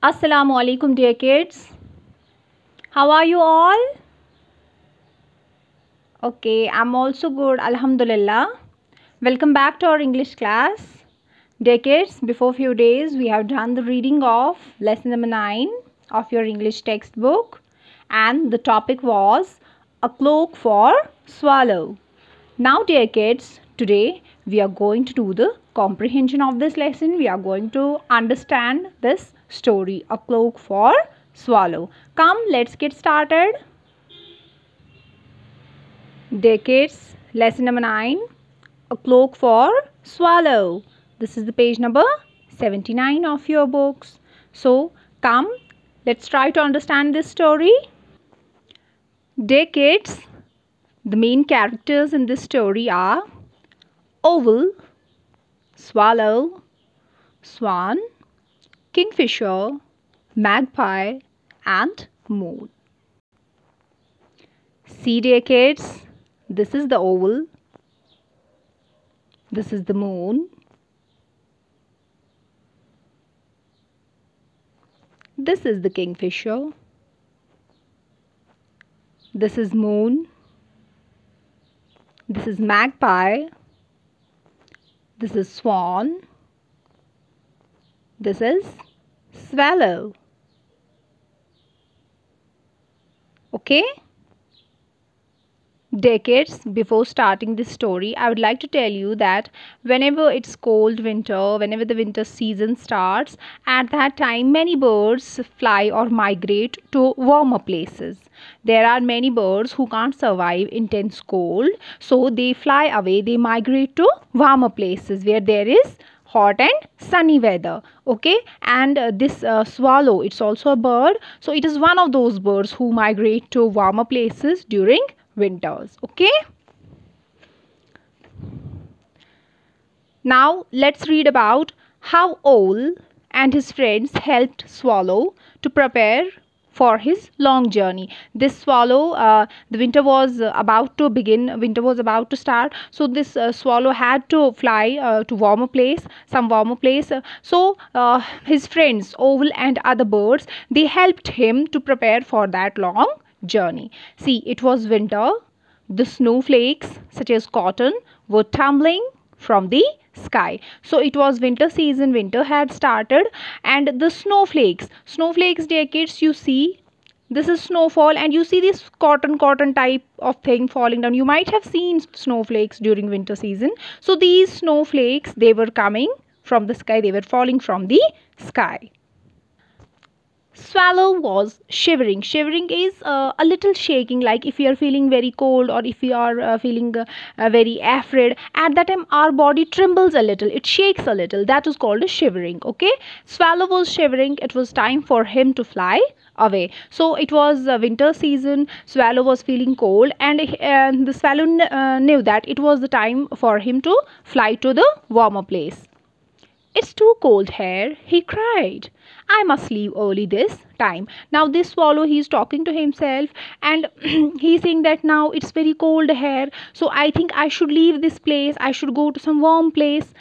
Assalamu alaikum dear kids. How are you all? Okay, I'm also good, alhamdulillah. Welcome back to our English class. Dear kids, before few days we have done the reading of lesson number 9 of your English textbook, and the topic was a cloak for swallow. Now dear kids, today we are going to do the comprehension of this lesson. We are going to understand this story, a cloak for swallow. Come, let's get started. Dear kids, lesson number 9, a cloak for swallow. This is the page number 79 of your books. So come, let's try to understand this story. Dear kids, the main characters in this story are owl, swallow, swan, kingfisher, magpie and moon. See dear kids, this is the owl, this is the moon, this is the kingfisher, this is moon, this is magpie, this is swan, this is swallow. Okay? Dear kids, before starting this story, I would like to tell you that whenever it's cold winter, whenever the winter season starts, at that time many birds fly or migrate to warmer places. There are many birds who can't survive intense cold, so they fly away, they migrate to warmer places where there is hot and sunny weather. Okay, and this swallow, it's also a bird, so it is one of those birds who migrate to warmer places during winters. Okay, now let's read about how owl and his friends helped swallow to prepare for his long journey. This swallow, the winter was about to begin, winter was about to start, so this swallow had to fly to warmer place, some warmer place. So his friends owl and other birds, they helped him to prepare for that long journey. See, it was winter. The snowflakes such as cotton were tumbling from the sky. So it was winter season, winter had started, and the snowflakes, dear kids, you see, this is snowfall, and you see this cotton type of thing falling down. You might have seen snowflakes during winter season. So these snowflakes, they were coming from the sky, they were falling from the sky. Swallow was shivering. Shivering is a little shaking, like if you are feeling very cold or if you are feeling very afraid. At that time our body trembles a little, it shakes a little. That is called a shivering. Okay, swallow was shivering. It was time for him to fly away. So it was winter season, swallow was feeling cold, and the swallow knew that it was the time for him to fly to the warmer place. "It's too cold here," he cried. "I must leave early this time." Now this swallow, he is talking to himself, and he is saying that now it's very cold here, so I think I should leave this place, I should go to some warm place.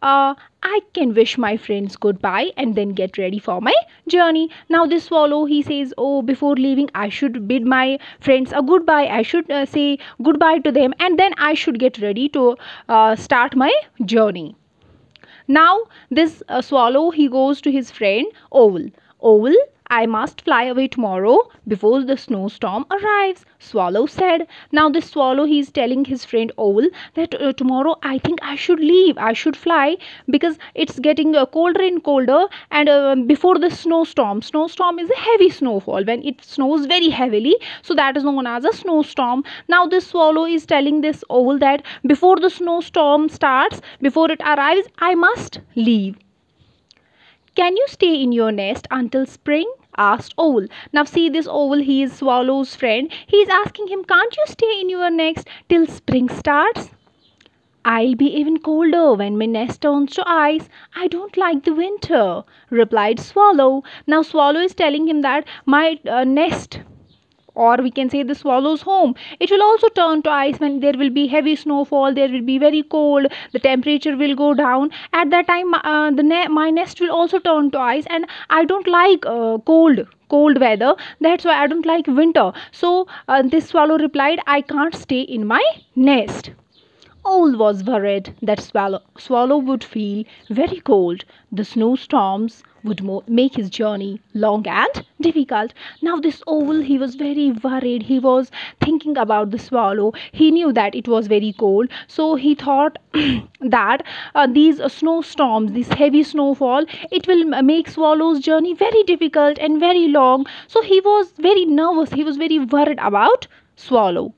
I can wish my friends goodbye and then get ready for my journey. Now this swallow, he says, oh, before leaving I should bid my friends a goodbye, I should say goodbye to them, and then I should get ready to start my journey. Now this swallow, he goes to his friend owl. "Owl, I must fly away tomorrow before the snowstorm arrives," swallow said. Now this swallow, he is telling his friend owl that tomorrow I think I should leave, I should fly, because it's getting colder and colder, and before the snowstorm is a heavy snowfall when it snows very heavily, so that is known as a snowstorm. Now this swallow is telling this owl that before the snowstorm starts, before it arrives, I must leave. "Can you stay in your nest until spring?" asked owl. Now see, this owl, he is swallow's friend. He is asking him, can't you stay in your nest till spring starts? "I'll be even colder when my nest turns to ice. I don't like the winter," replied swallow. Now swallow is telling him that my nest or we can say the swallow's home, it will also turn to ice when there will be heavy snowfall, there will be very cold, the temperature will go down. At that time my nest will also turn to ice, and I don't like cold weather. That's why I don't like winter. So this swallow replied, I can't stay in my nest. Owl was worried that Swallow would feel very cold. The snowstorms would make his journey long and difficult. Now this owl, he was very worried. He was thinking about the swallow. He knew that it was very cold. So he thought that these snowstorms, this heavy snowfall, it will make swallow's journey very difficult and very long. So he was very nervous. He was very worried about swallow.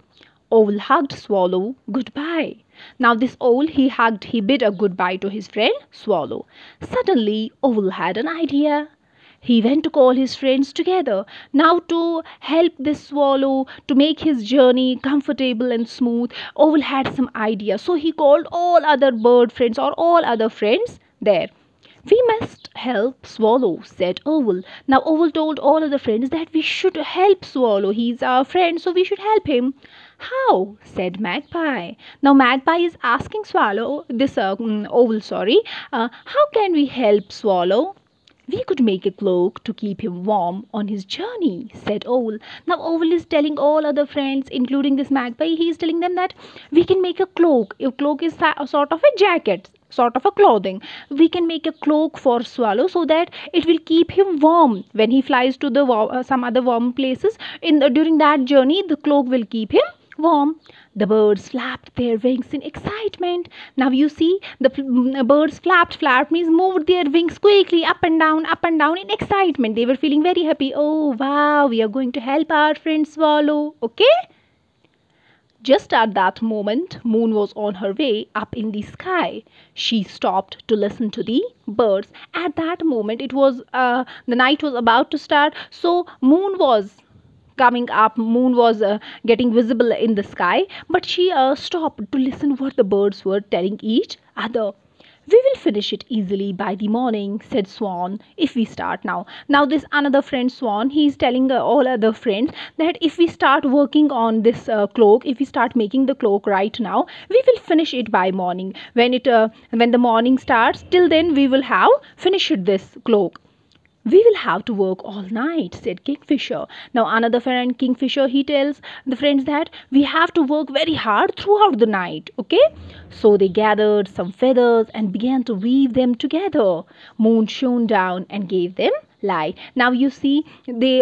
Owl hugged Swallow goodbye. Now this owl, he bid a goodbye to his friend Swallow. Suddenly Owl had an idea. He went to call his friends together. Now to help this swallow to make his journey comfortable and smooth, Owl had some idea. So he called all other bird friends or all other friends there. We must help Swallow, said Owl. Now Owl told all other friends that we should help Swallow. He's our friend, so we should help him. How? Said Magpie. Now Magpie is asking Owl, how can we help Swallow? We could make a cloak to keep him warm on his journey, said Owl. Now Owl is telling all other friends, including this Magpie, he is telling them that we can make a cloak. A cloak is a sort of a jacket, sort of a clothing. We can make a cloak for Swallow so that it will keep him warm when he flies to the some other warm places. During that journey, the cloak will keep him warm. The birds flapped their wings in excitement. Now you see the birds flapped means moved their wings quickly up and down in excitement. They were feeling very happy. Oh wow, we are going to help our friend Swallow. Okay? Just at that moment, Moon was on her way up in the sky. She stopped to listen to the birds. At that moment, it was the night was about to start, so Moon was coming up. Moon was getting visible in the sky, but she stopped to listen what the birds were telling each other. We will finish it easily by the morning, said Swan, if we start now. Now this another friend Swan, he is telling all other friends that if we start working on this cloak, if we start making the cloak right now, we will finish it by morning. When the morning starts, till then we will have finished this cloak. We will have to work all night, said Kingfisher. Now another friend, Kingfisher, he tells the friends that we have to work very hard throughout the night, okay? So they gathered some feathers and began to weave them together. Moon shone down and gave them light. Now you see,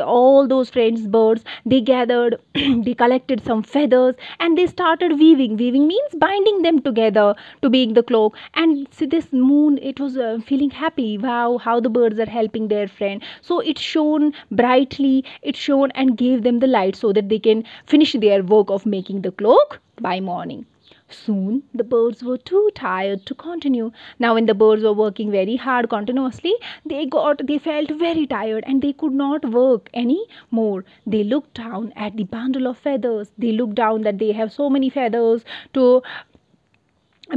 all those friends birds, they gathered they collected some feathers and they started weaving. Weaving means binding them together to make the cloak. And see, this moon, it was feeling happy. Wow, how the birds are helping their friend. So it shone brightly, it shone and gave them the light so that they can finish their work of making the cloak by morning. Soon the birds were too tired to continue. Now when the birds were working very hard continuously, they felt very tired and they could not work any more. They looked down at the bundle of feathers. They looked down that they have so many feathers to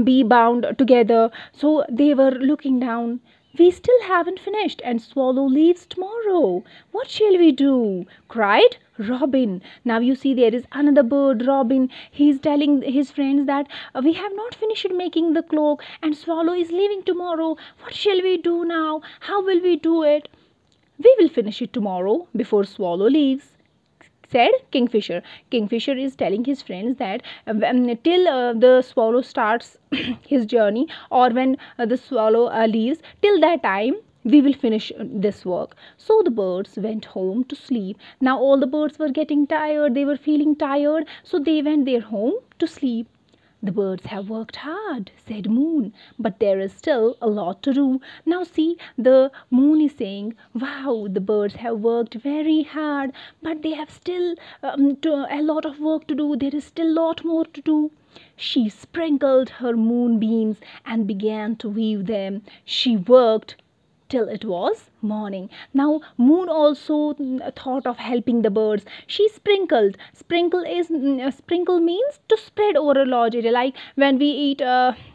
be bound together. So they were looking down. We still haven't finished and Swallow leaves tomorrow. What shall we do? Cried Robin. Now you see there is another bird, Robin. He is telling his friends that we have not finished making the cloak and Swallow is leaving tomorrow. What shall we do now? How will we do it? We will finish it tomorrow before Swallow leaves, said Kingfisher. Kingfisher is telling his friends that till the swallow starts his journey, or when the swallow leaves, till that time we will finish this work. So the birds went home to sleep. Now all the birds were getting tired. They were feeling tired. So they went their home to sleep. The birds have worked hard, said Moon, but there is still a lot to do. Now see, the Moon is saying, wow, the birds have worked very hard, but they have still a lot of work to do. There is still a lot more to do. She sprinkled her moonbeams and began to weave them. She worked till it was morning. Now Moon also thought of helping the birds. She sprinkled. Sprinkle means to spread over a large area. Like when we eat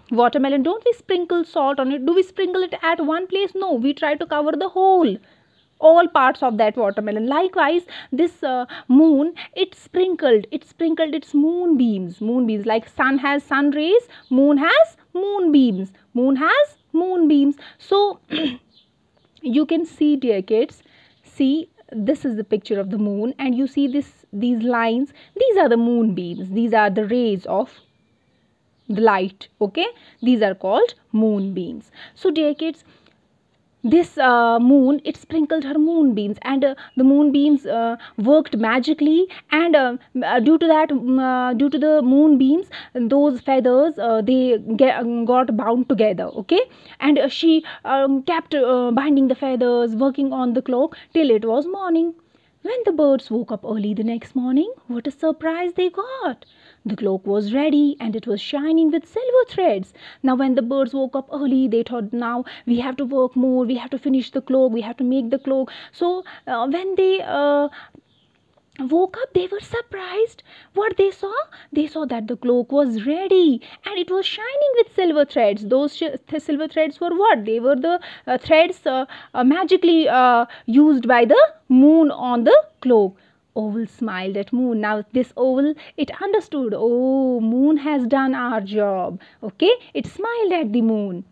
watermelon, don't we sprinkle salt on it? Do we sprinkle it at one place? No, we try to cover the whole all parts of that watermelon. Likewise, this moon, it sprinkled its moonbeams, like sun has sun rays, moon has moonbeams. So you can see, dear kids, see, this is the picture of the moon, and you see these lines, these are the moonbeams, these are the rays of the light. Okay, these are called moonbeams. So dear kids, this moon, it sprinkled her moonbeams, and the moonbeams worked magically, and due to that, due to the moonbeams, those feathers, got bound together. Okay, and she kept binding the feathers, working on the cloak till it was morning. When the birds woke up early the next morning, what a surprise they got! The cloak was ready, and it was shining with silver threads. Now when the birds woke up early, they thought, now we have to work more, we have to finish the cloak, we have to make the cloak. So when they woke up, they were surprised. What they saw? They saw that the cloak was ready, and it was shining with silver threads. Those silver threads were what? They were the threads magically used by the moon on the cloak. Owl smiled at moon. Now this owl, it understood, oh, moon has done our job. Okay, it smiled at the moon.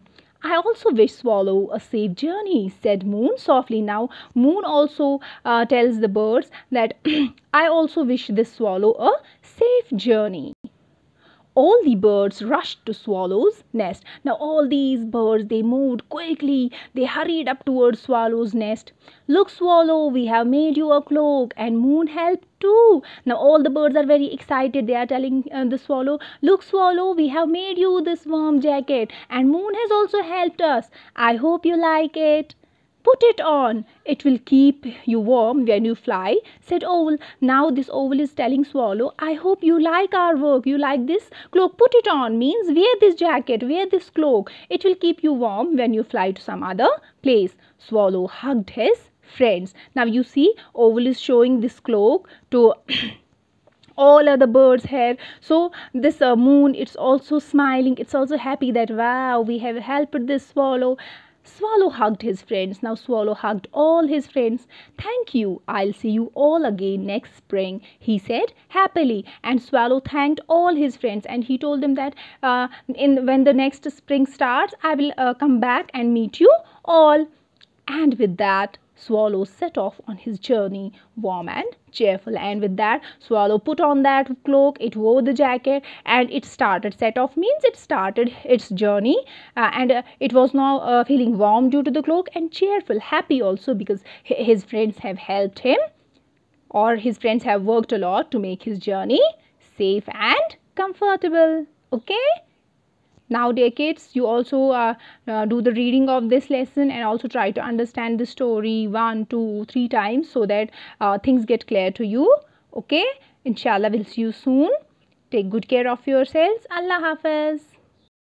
I also wish Swallow a safe journey, said Moon softly. Now, Moon also tells the birds that I also wish this swallow a safe journey. All the birds rushed to Swallow's nest. Now all these birds, they moved quickly. They hurried up towards Swallow's nest. Look, Swallow, we have made you a cloak, and Moon helped too. Now all the birds are very excited. They are telling the Swallow, look, Swallow, we have made you this warm jacket, and Moon has also helped us. I hope you like it. Put it on. It will keep you warm when you fly, said Owl. Now this Owl is telling Swallow, I hope you like our work. You like this cloak. Put it on means wear this jacket, wear this cloak. It will keep you warm when you fly to some other place. Swallow hugged his friends. Now you see, Owl is showing this cloak to all other birds here. So this moon, it's also smiling, it's also happy that wow, we have helped this swallow. Swallow hugged his friends. Now Swallow hugged all his friends. Thank you. I'll see you all again next spring, he said happily. And Swallow thanked all his friends, and he told them that when the next spring starts, I will come back and meet you all. And with that, Swallow set off on his journey, warm and cheerful. And with that, Swallow put on that cloak, it wore the jacket, and it started. Set off means it started its journey, and it was now feeling warm due to the cloak, and cheerful, happy also, because his friends have helped him, or his friends have worked a lot to make his journey safe and comfortable. Okay? Now, dear kids, you also do the reading of this lesson, and also try to understand the story 1, 2, 3 times, so that things get clear to you. Okay? Inshallah, we'll see you soon. Take good care of yourselves. Allah Hafiz.